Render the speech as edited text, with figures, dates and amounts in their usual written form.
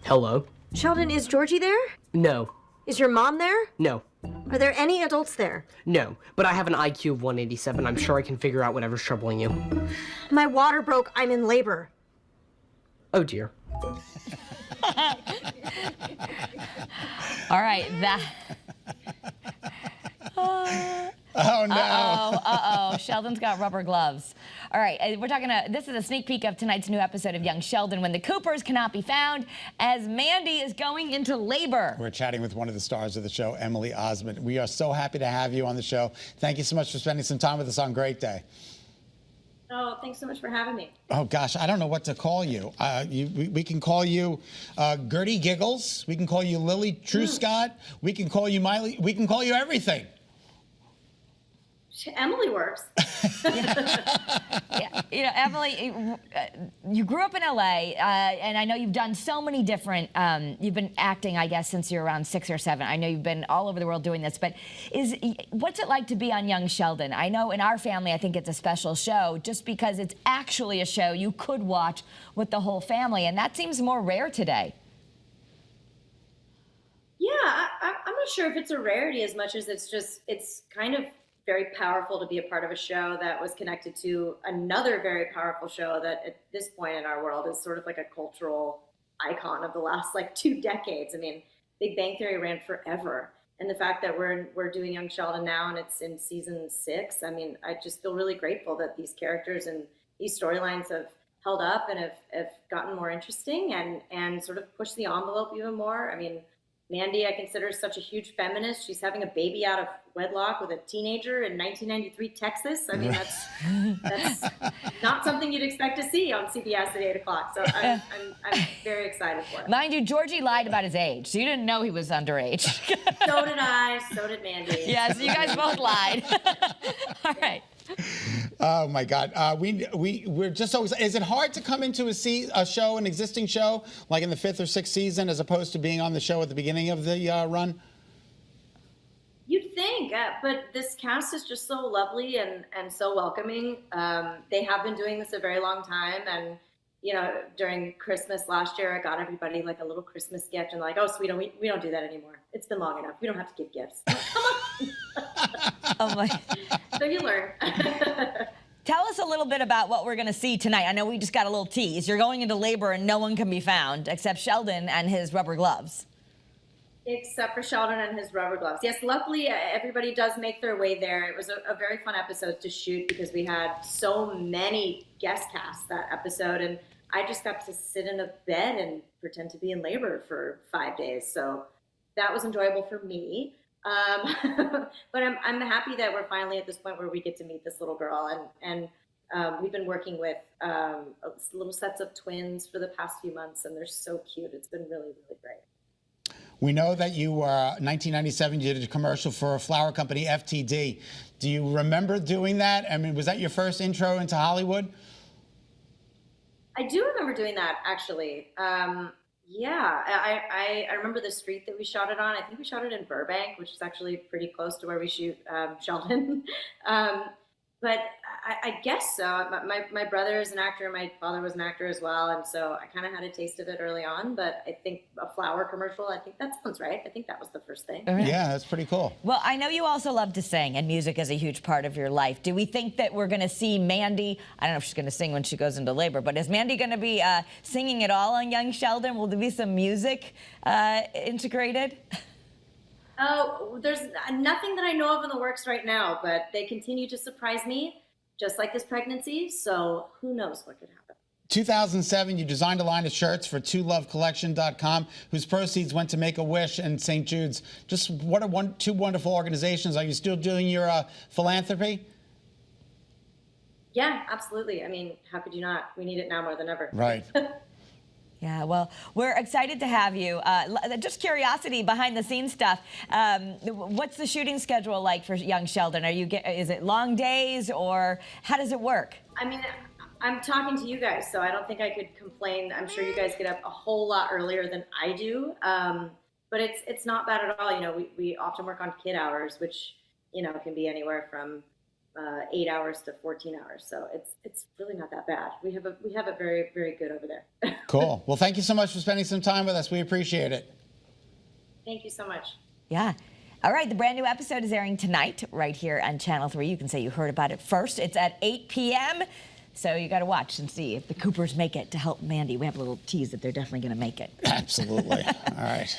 Hello? Sheldon, is Georgie there? No. Is your mom there? No. Are there any adults there? No. But I have an IQ of 187. I'm sure I can figure out whatever's troubling you. My water broke. I'm in labor. Oh, dear. All right, Oh, no. Uh-oh. Sheldon's got rubber gloves. All right, this is a sneak peek of tonight's new episode of Young Sheldon, when the Coopers cannot be found as Mandy is going into labor. We're chatting with one of the stars of the show, Emily Osmond. We are so happy to have you on the show. Thank you so much for spending some time with us on Great Day. Oh, thanks so much for having me. Oh, gosh, I don't know what to call you. We can call you Gertie Giggles. We can call you Lily Truscott. We can call you Miley. We can call you everything. Emily works. Yeah, you know, Emily, you grew up in LA, and I know you've done so many different, you've been acting, I guess, since you're around 6 or 7. I know you've been all over the world doing this, but what's it like to be on Young Sheldon? I know in our family, I think it's a special show just because it's actually a show you could watch with the whole family, and that seems more rare today. Yeah, I'm not sure if it's a rarity as much as it's kind of very powerful to be a part of a show that was connected to another very powerful show that at this point in our world is sort of like a cultural icon of the last like 2 decades. I mean, Big Bang Theory ran forever. And the fact that we're doing Young Sheldon now and it's in season 6, I mean, I just feel really grateful that these characters and these storylines have held up and have gotten more interesting and sort of pushed the envelope even more. I mean, Mandy, I consider such a huge feminist. She's having a baby out of wedlock with a teenager in 1993 Texas. I mean, that's not something you'd expect to see on CBS at 8 o'clock. So I'm very excited for it. Mind you, Georgie lied about his age, so you didn't know he was underage. So did I. So did Mandy. Yes, you guys both lied. All right. Oh my God, we're just so. Is it hard to come into a show, an existing show, like in the 5th or 6th season, as opposed to being on the show at the beginning of the run? You'd think, but this cast is just so lovely and so welcoming. They have been doing this a very long time, and you know, during Christmas last year, I got everybody like a little Christmas gift, and like, oh, sweet, we don't do that anymore. It's been long enough. We don't have to give gifts. Like, come on. Oh my. So you learn. Tell us a little bit about what we're going to see tonight. I know we just got a little tease. You're going into labor and no one can be found except Sheldon and his rubber gloves. Except for Sheldon and his rubber gloves. Yes, luckily everybody does make their way there. It was a very fun episode to shoot because we had so many guest casts that episode, and I just got to sit in a bed and pretend to be in labor for 5 days. So that was enjoyable for me. But I'm happy that we're finally at this point where we get to meet this little girl, and we've been working with little sets of twins for the past few months, and they're so cute. It's been really, really great. We know that you were 1997. You did a commercial for a flower company, FTD. Do you remember doing that? I mean, was that your first intro into Hollywood? I do remember doing that, actually. Yeah, I remember the street that we shot it on. I think we shot it in Burbank, which is actually pretty close to where we shoot Sheldon. But I guess so. My brother is an actor. My father was an actor as well. And so I kind of had a taste of it early on. But I think a flower commercial, I think that sounds right. I think that was the first thing. Yeah, that's pretty cool. Well, I know you also love to sing, and music is a huge part of your life. Do we think that we're going to see Mandy? I don't know if she's going to sing when she goes into labor, but is Mandy going to be singing at all on Young Sheldon? Will there be some music integrated? Oh, there's nothing that I know of in the works right now, but they continue to surprise me, just like this pregnancy. So who knows what could happen. 2007, you designed a line of shirts for twolovecollection.com, whose proceeds went to Make-A-Wish and St. Jude's. Just what two wonderful organizations. Are you still doing your philanthropy? Yeah, absolutely. I mean, how could you not? We need it now more than ever. Right. Yeah, well, we're excited to have you. Just curiosity, behind the scenes stuff. What's the shooting schedule like for Young Sheldon? Is it long days, or how does it work? I mean, I'm talking to you guys, so I don't think I could complain. I'm sure you guys get up a whole lot earlier than I do. But it's not bad at all. You know, we often work on kid hours, which, you know, can be anywhere from 8 hours to 14 hours. So it's really not that bad. We have it very, very good over there. Cool. Well, thank you so much for spending some time with us. We appreciate it. Thank you so much. Yeah. All right, the brand new episode is airing tonight right here on Channel 3. You can say you heard about it first. It's at 8 p.m., so you got to watch and see if the Coopers make it to help Mandy. We have a little tease that they're definitely going to make it. Absolutely. All right.